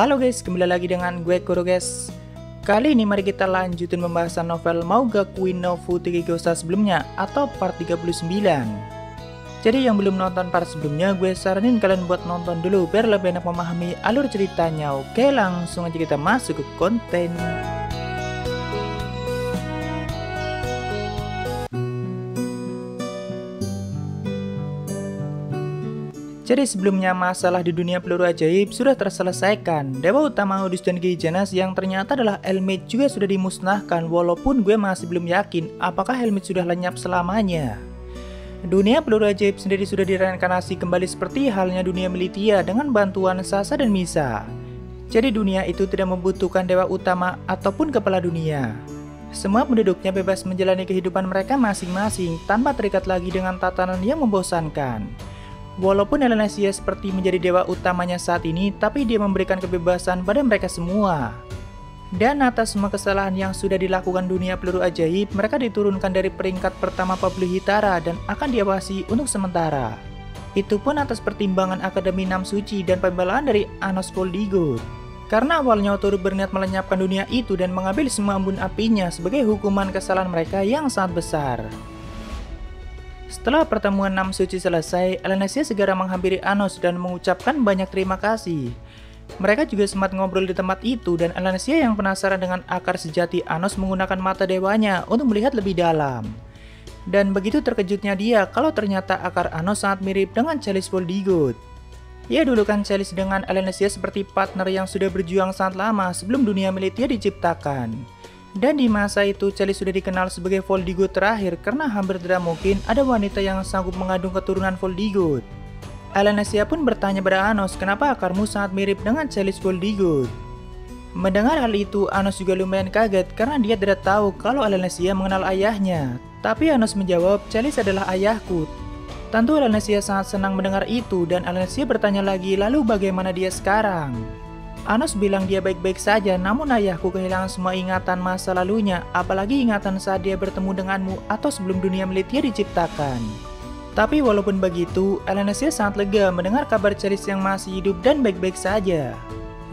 Halo guys, kembali lagi dengan gue Kuro guys. Kali ini mari kita lanjutin pembahasan novel Mauga Queen no Futekigosa sebelumnya atau part 39. Jadi yang belum nonton part sebelumnya, gue saranin kalian buat nonton dulu biar lebih enak memahami alur ceritanya. Oke, langsung aja kita masuk ke konten. Jadi sebelumnya masalah di dunia peluru ajaib sudah terselesaikan. Dewa utama Odus dan Gijanas yang ternyata adalah Helmid juga sudah dimusnahkan, walaupun gue masih belum yakin apakah Helmid sudah lenyap selamanya. Dunia peluru ajaib sendiri sudah direinkarnasi kembali seperti halnya dunia Militia dengan bantuan Sasa dan Misa. Jadi dunia itu tidak membutuhkan dewa utama ataupun kepala dunia. Semua penduduknya bebas menjalani kehidupan mereka masing-masing tanpa terikat lagi dengan tatanan yang membosankan. Walaupun Elanasia seperti menjadi dewa utamanya saat ini, tapi dia memberikan kebebasan pada mereka semua. Dan atas semua kesalahan yang sudah dilakukan dunia peluru ajaib, mereka diturunkan dari peringkat pertama Pablo Hitara dan akan diawasi untuk sementara. Itu pun atas pertimbangan Akademi Enam Suci dan pembelaan dari Anos Voldigoth. Karena awalnya Otoru berniat melenyapkan dunia itu dan mengambil semua embun apinya sebagai hukuman kesalahan mereka yang sangat besar. Setelah pertemuan Enam Suci selesai, Elanasia segera menghampiri Anos dan mengucapkan banyak terima kasih. Mereka juga sempat ngobrol di tempat itu dan Elanasia yang penasaran dengan akar sejati Anos menggunakan mata dewanya untuk melihat lebih dalam. Dan begitu terkejutnya dia kalau ternyata akar Anos sangat mirip dengan Chalice Voldigoth. Ya dulu kan Chalice dengan Elanasia seperti partner yang sudah berjuang sangat lama sebelum dunia Militia diciptakan. Dan di masa itu Chalice sudah dikenal sebagai Voldigoth terakhir karena hampir tidak mungkin ada wanita yang sanggup mengandung keturunan Voldigoth. Elanasia pun bertanya pada Anos kenapa akarmu sangat mirip dengan Chalice Voldigoth. Mendengar hal itu Anos juga lumayan kaget karena dia tidak tahu kalau Elanasia mengenal ayahnya. Tapi Anos menjawab, Chalice adalah ayahku. Tentu Elanasia sangat senang mendengar itu dan Elanasia bertanya lagi lalu bagaimana dia sekarang. Anos bilang dia baik-baik saja, namun ayahku kehilangan semua ingatan masa lalunya, apalagi ingatan saat dia bertemu denganmu atau sebelum dunia Militia diciptakan. Tapi walaupun begitu, Elanasia sangat lega mendengar kabar Chalice yang masih hidup dan baik-baik saja.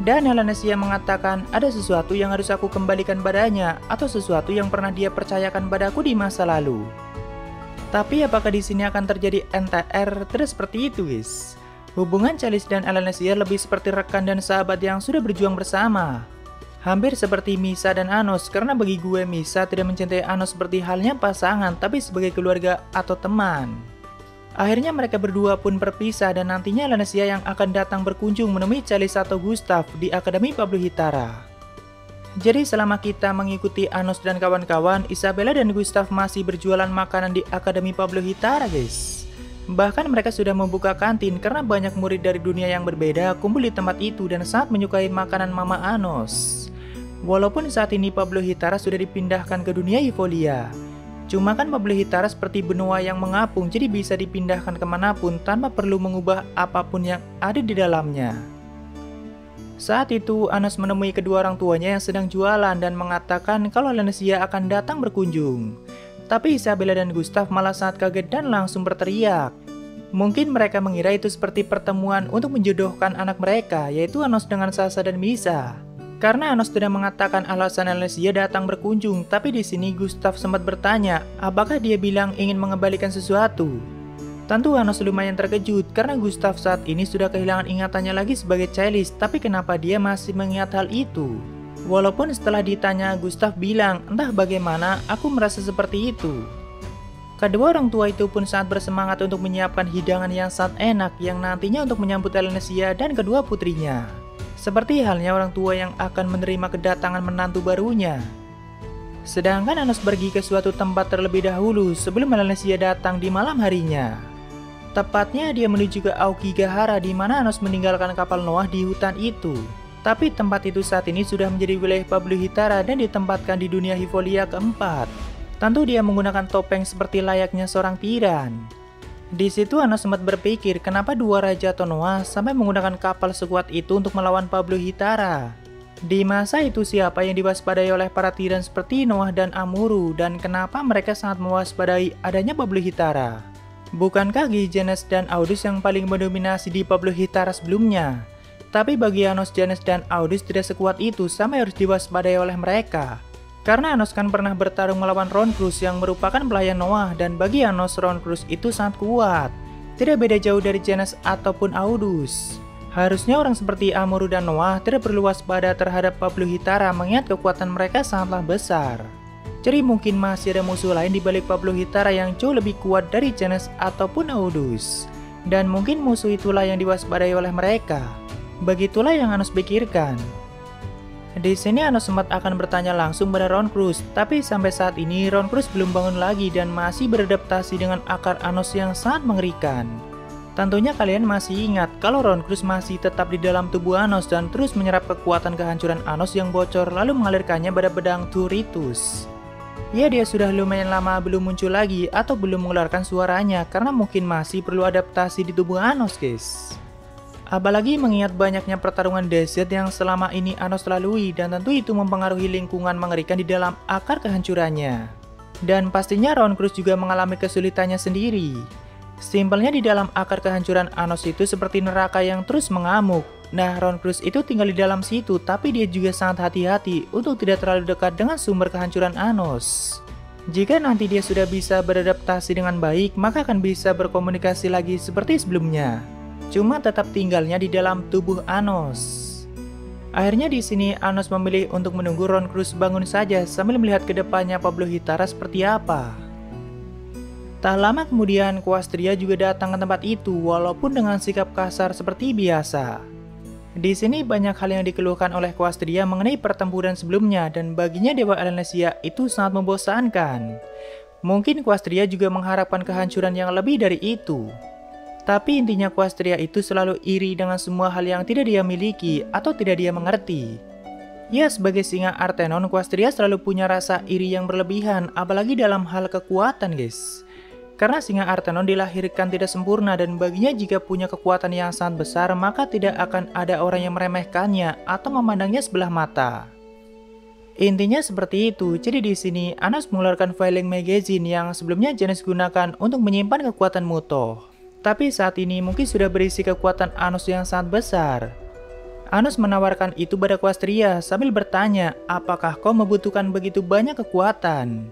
Dan Elanasia mengatakan ada sesuatu yang harus aku kembalikan padanya atau sesuatu yang pernah dia percayakan padaku di masa lalu. Tapi apakah di sini akan terjadi NTR? Tidak seperti itu guys. Hubungan Chalice dan Elanasia lebih seperti rekan dan sahabat yang sudah berjuang bersama. Hampir seperti Misa dan Anos, karena bagi gue Misa tidak mencintai Anos seperti halnya pasangan, tapi sebagai keluarga atau teman. Akhirnya mereka berdua pun berpisah dan nantinya Elanasia yang akan datang berkunjung menemui Chalice atau Gustav di Akademi Pablo Hitara. Jadi selama kita mengikuti Anos dan kawan-kawan, Isabella dan Gustav masih berjualan makanan di Akademi Pablo Hitara guys. Bahkan mereka sudah membuka kantin karena banyak murid dari dunia yang berbeda kumpul di tempat itu dan sangat menyukai makanan Mama Anos. Walaupun saat ini Pablo Hitara sudah dipindahkan ke dunia Eupholia. Cuma kan Pablo Hitara seperti benua yang mengapung jadi bisa dipindahkan kemanapun tanpa perlu mengubah apapun yang ada di dalamnya. Saat itu Anos menemui kedua orang tuanya yang sedang jualan dan mengatakan kalau Elanasia akan datang berkunjung. Tapi Isabella dan Gustav malah sangat kaget dan langsung berteriak. Mungkin mereka mengira itu seperti pertemuan untuk menjodohkan anak mereka, yaitu Anos dengan Sasa dan Misa. Karena Anos tidak mengatakan alasan Elanasia datang berkunjung, tapi di sini Gustav sempat bertanya, apakah dia bilang ingin mengembalikan sesuatu. Tentu Anos lumayan terkejut karena Gustav saat ini sudah kehilangan ingatannya lagi sebagai Chalice, tapi kenapa dia masih mengingat hal itu? Walaupun setelah ditanya, Gustav bilang, entah bagaimana, aku merasa seperti itu. Kedua orang tua itu pun sangat bersemangat untuk menyiapkan hidangan yang sangat enak yang nantinya untuk menyambut Elanasia dan kedua putrinya. Seperti halnya orang tua yang akan menerima kedatangan menantu barunya. Sedangkan Anos pergi ke suatu tempat terlebih dahulu sebelum Elanasia datang di malam harinya. Tepatnya dia menuju ke Aokigahara di mana Anos meninggalkan kapal Noah di hutan itu. Tapi tempat itu saat ini sudah menjadi wilayah Pablo Hitara dan ditempatkan di dunia Eupholia keempat. Tentu dia menggunakan topeng seperti layaknya seorang tiran. Di situ Anos sempat berpikir kenapa dua raja atau Noah sampai menggunakan kapal sekuat itu untuk melawan Pablo Hitara. Di masa itu siapa yang diwaspadai oleh para tiran seperti Noah dan Amuro dan kenapa mereka sangat mewaspadai adanya Pablo Hitara? Bukankah Gijanas dan Audus yang paling mendominasi di Pablo Hitara sebelumnya? Tapi bagi Anos, Janus, dan Audus tidak sekuat itu sampai harus diwaspadai oleh mereka. Karena Anos kan pernah bertarung melawan Ron-Cruz yang merupakan pelayan Noah, dan bagi Anos, Ron-Cruz itu sangat kuat. Tidak beda jauh dari Janus ataupun Audus. Harusnya orang seperti Amuro dan Noah tidak perlu waspada terhadap Pablo Hithara mengingat kekuatan mereka sangatlah besar. Jadi mungkin masih ada musuh lain di balik Pablo Hithara yang jauh lebih kuat dari Janus ataupun Audus. Dan mungkin musuh itulah yang diwaspadai oleh mereka. Begitulah yang Anos pikirkan. Di sini Anos sempat akan bertanya langsung pada Ron-Cruz, tapi sampai saat ini Ron-Cruz belum bangun lagi dan masih beradaptasi dengan akar Anos yang sangat mengerikan. Tentunya kalian masih ingat kalau Ron-Cruz masih tetap di dalam tubuh Anos dan terus menyerap kekuatan kehancuran Anos yang bocor lalu mengalirkannya pada pedang Turritus. Ya, dia sudah lumayan lama belum muncul lagi atau belum mengeluarkan suaranya karena mungkin masih perlu adaptasi di tubuh Anos, guys. Apalagi mengingat banyaknya pertarungan dahsyat yang selama ini Anos lalui dan tentu itu mempengaruhi lingkungan mengerikan di dalam akar kehancurannya. Dan pastinya Ron-Cruz juga mengalami kesulitannya sendiri. Simpelnya di dalam akar kehancuran Anos itu seperti neraka yang terus mengamuk. Nah, Ron-Cruz itu tinggal di dalam situ, tapi dia juga sangat hati-hati untuk tidak terlalu dekat dengan sumber kehancuran Anos. Jika nanti dia sudah bisa beradaptasi dengan baik, maka akan bisa berkomunikasi lagi seperti sebelumnya. Cuma tetap tinggalnya di dalam tubuh Anos. Akhirnya di sini Anos memilih untuk menunggu Ron-Cruz bangun saja sambil melihat ke depannya Pablo Hithara seperti apa. Tak lama kemudian Quastria juga datang ke tempat itu walaupun dengan sikap kasar seperti biasa. Di sini banyak hal yang dikeluhkan oleh Quastria mengenai pertempuran sebelumnya dan baginya Dewa Elnesia itu sangat membosankan. Mungkin Quastria juga mengharapkan kehancuran yang lebih dari itu. Tapi intinya Quastria itu selalu iri dengan semua hal yang tidak dia miliki atau tidak dia mengerti. Ya, sebagai singa Artenon, Quastria selalu punya rasa iri yang berlebihan, apalagi dalam hal kekuatan, guys. Karena singa Artenon dilahirkan tidak sempurna dan baginya jika punya kekuatan yang sangat besar, maka tidak akan ada orang yang meremehkannya atau memandangnya sebelah mata. Intinya seperti itu. Jadi di sini Anos mengeluarkan filing magazine yang sebelumnya Janus gunakan untuk menyimpan kekuatan Mutoh. Tapi saat ini mungkin sudah berisi kekuatan Anos yang sangat besar. Anos menawarkan itu pada Quastria sambil bertanya, apakah kau membutuhkan begitu banyak kekuatan?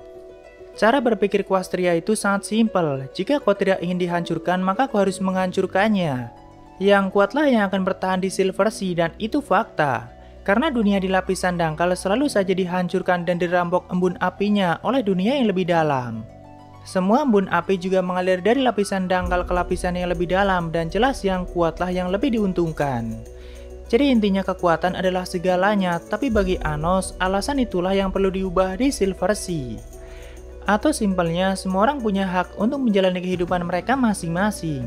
Cara berpikir Quastria itu sangat simpel. Jika kau tidak ingin dihancurkan, maka kau harus menghancurkannya. Yang kuatlah yang akan bertahan di Silver Sea dan itu fakta. Karena dunia di lapisan dangkal selalu saja dihancurkan dan dirampok embun apinya oleh dunia yang lebih dalam. Semua embun api juga mengalir dari lapisan dangkal ke lapisan yang lebih dalam dan jelas yang kuatlah yang lebih diuntungkan. Jadi intinya kekuatan adalah segalanya, tapi bagi Anos, alasan itulah yang perlu diubah di Silver Sea. Atau simpelnya, semua orang punya hak untuk menjalani kehidupan mereka masing-masing.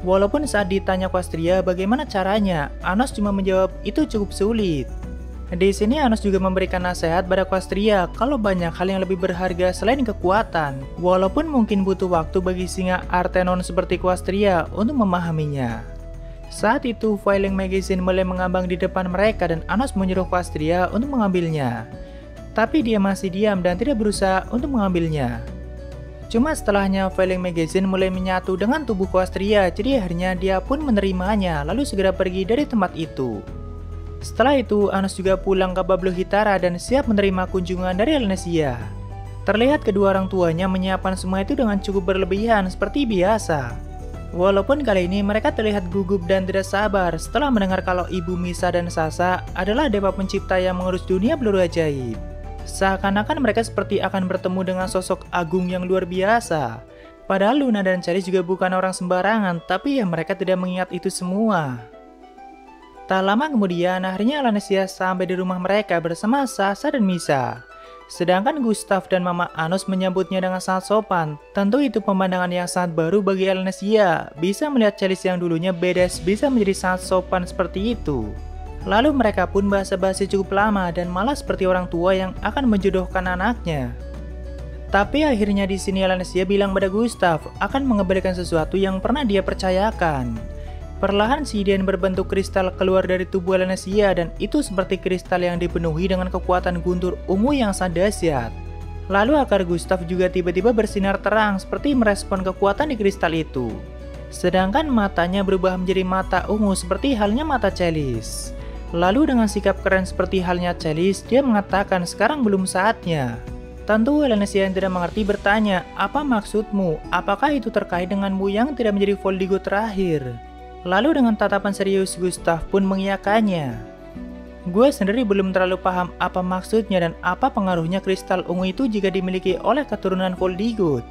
Walaupun saat ditanya Quastria bagaimana caranya, Anos cuma menjawab itu cukup sulit. Di sini Anos juga memberikan nasihat pada Quastria kalau banyak hal yang lebih berharga selain kekuatan. Walaupun mungkin butuh waktu bagi singa Artenon seperti Quastria untuk memahaminya. Saat itu, filing magazine mulai mengambang di depan mereka dan Anos menyuruh Quastria untuk mengambilnya. Tapi dia masih diam dan tidak berusaha untuk mengambilnya. Cuma setelahnya filing magazine mulai menyatu dengan tubuh Quastria, jadi akhirnya dia pun menerimanya lalu segera pergi dari tempat itu. Setelah itu Anos juga pulang ke Pablo Hithara dan siap menerima kunjungan dari Elnesia. Terlihat kedua orang tuanya menyiapkan semua itu dengan cukup berlebihan seperti biasa. Walaupun kali ini mereka terlihat gugup dan tidak sabar setelah mendengar kalau Ibu Misa dan Sasa adalah dewa pencipta yang mengurus dunia peluru ajaib. Seakan-akan mereka seperti akan bertemu dengan sosok agung yang luar biasa. Padahal Luna dan Charis juga bukan orang sembarangan, tapi ya mereka tidak mengingat itu semua. Tak lama kemudian, akhirnya Elnesia sampai di rumah mereka bersama Sasa dan Misa. Sedangkan Gustav dan Mama Anos menyambutnya dengan sangat sopan. Tentu itu pemandangan yang sangat baru bagi Elnesia. Bisa melihat Charis yang dulunya badass bisa menjadi sangat sopan seperti itu. Lalu mereka pun basa-basi cukup lama dan malah seperti orang tua yang akan menjodohkan anaknya. Tapi akhirnya di sini Elnesia bilang pada Gustav akan mengembalikan sesuatu yang pernah dia percayakan. Perlahan siden berbentuk kristal keluar dari tubuh Elnesia dan itu seperti kristal yang dipenuhi dengan kekuatan guntur ungu yang sangat dahsyat. Lalu akar Gustav juga tiba-tiba bersinar terang seperti merespon kekuatan di kristal itu. Sedangkan matanya berubah menjadi mata ungu seperti halnya mata Chalice. Lalu dengan sikap keren seperti halnya Chalice, dia mengatakan sekarang belum saatnya. Tentu Elanesia yang tidak mengerti bertanya, apa maksudmu? Apakah itu terkait denganmu yang tidak menjadi Voldigo terakhir? Lalu dengan tatapan serius Gustav pun mengiyakannya. Gue sendiri belum terlalu paham apa maksudnya dan apa pengaruhnya kristal ungu itu jika dimiliki oleh keturunan Voldigo.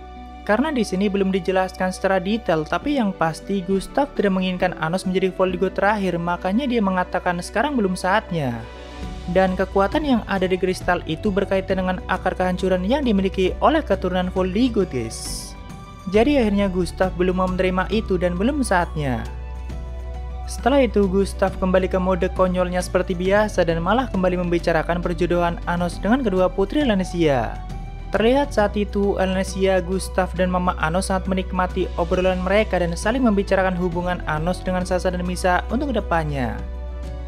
Karena di sini belum dijelaskan secara detail, tapi yang pasti Gustav tidak menginginkan Anos menjadi Voldigo terakhir, makanya dia mengatakan sekarang belum saatnya. Dan kekuatan yang ada di kristal itu berkaitan dengan akar kehancuran yang dimiliki oleh keturunan Voldigo, guys. Jadi akhirnya Gustav belum mau menerima itu dan belum saatnya. Setelah itu Gustav kembali ke mode konyolnya seperti biasa dan malah kembali membicarakan perjodohan Anos dengan kedua putri Elanesia. Terlihat saat itu Elanesia, Gustav, dan Mama Anos sangat menikmati obrolan mereka dan saling membicarakan hubungan Anos dengan Sasha dan Misa untuk kedepannya.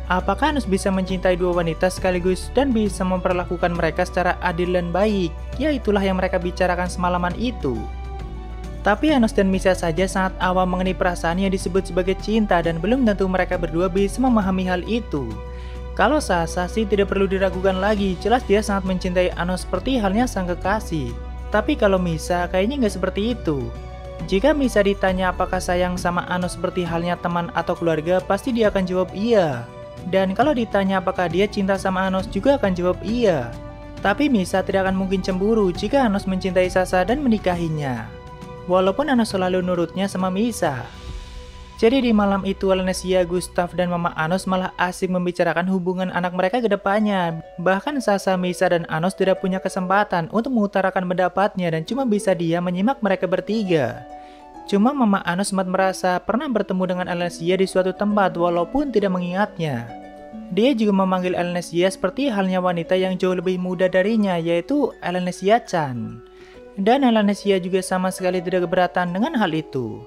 Apakah Anos bisa mencintai dua wanita sekaligus dan bisa memperlakukan mereka secara adil dan baik? Ya itulah yang mereka bicarakan semalaman itu. Tapi Anos dan Misa saja sangat awam mengenai perasaan yang disebut sebagai cinta dan belum tentu mereka berdua bisa memahami hal itu. Kalau Sasha sih tidak perlu diragukan lagi, jelas dia sangat mencintai Anos seperti halnya sang kekasih. Tapi kalau Misa kayaknya nggak seperti itu. Jika Misa ditanya apakah sayang sama Anos seperti halnya teman atau keluarga, pasti dia akan jawab iya. Dan kalau ditanya apakah dia cinta sama Anos juga akan jawab iya. Tapi Misa tidak akan mungkin cemburu jika Anos mencintai Sasha dan menikahinya. Walaupun Anos selalu nurutnya sama Misa. Jadi di malam itu Elanesia, Gustav, dan Mama Anos malah asik membicarakan hubungan anak mereka ke depannya. Bahkan Sasha, Misa, dan Anos tidak punya kesempatan untuk mengutarakan pendapatnya dan cuma bisa dia menyimak mereka bertiga. Cuma Mama Anos sempat merasa pernah bertemu dengan Elanesia di suatu tempat walaupun tidak mengingatnya. Dia juga memanggil Elanesia seperti halnya wanita yang jauh lebih muda darinya, yaitu Elanesia-chan. Dan Elanesia juga sama sekali tidak keberatan dengan hal itu.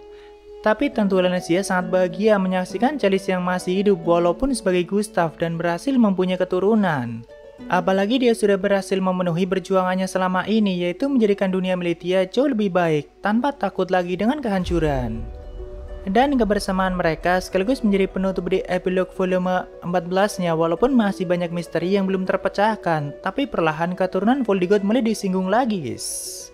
Tapi tentu Elanesia sangat bahagia menyaksikan Chalice yang masih hidup walaupun sebagai Gustav dan berhasil mempunyai keturunan. Apalagi dia sudah berhasil memenuhi perjuangannya selama ini, yaitu menjadikan dunia Militia jauh lebih baik tanpa takut lagi dengan kehancuran. Dan kebersamaan mereka sekaligus menjadi penutup di epilog volume 14-nya walaupun masih banyak misteri yang belum terpecahkan, tapi perlahan keturunan Voldigo mulai disinggung lagi, guys.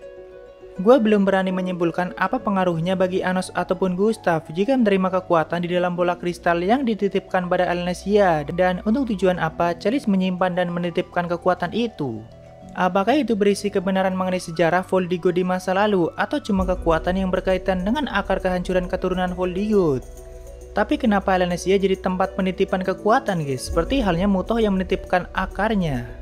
Gue belum berani menyimpulkan apa pengaruhnya bagi Anos ataupun Gustav jika menerima kekuatan di dalam bola kristal yang dititipkan pada Elanesia dan untuk tujuan apa Chalice menyimpan dan menitipkan kekuatan itu. Apakah itu berisi kebenaran mengenai sejarah Voldigo di masa lalu atau cuma kekuatan yang berkaitan dengan akar kehancuran keturunan Voldigo? Tapi kenapa Elanesia jadi tempat penitipan kekuatan, guys? Seperti halnya Mutoh yang menitipkan akarnya.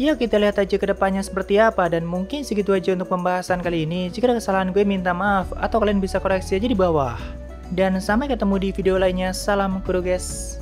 Ya kita lihat aja ke depannya seperti apa dan mungkin segitu aja untuk pembahasan kali ini. Jika ada kesalahan gue minta maaf atau kalian bisa koreksi aja di bawah. Dan sampai ketemu di video lainnya. Salam kuru guys.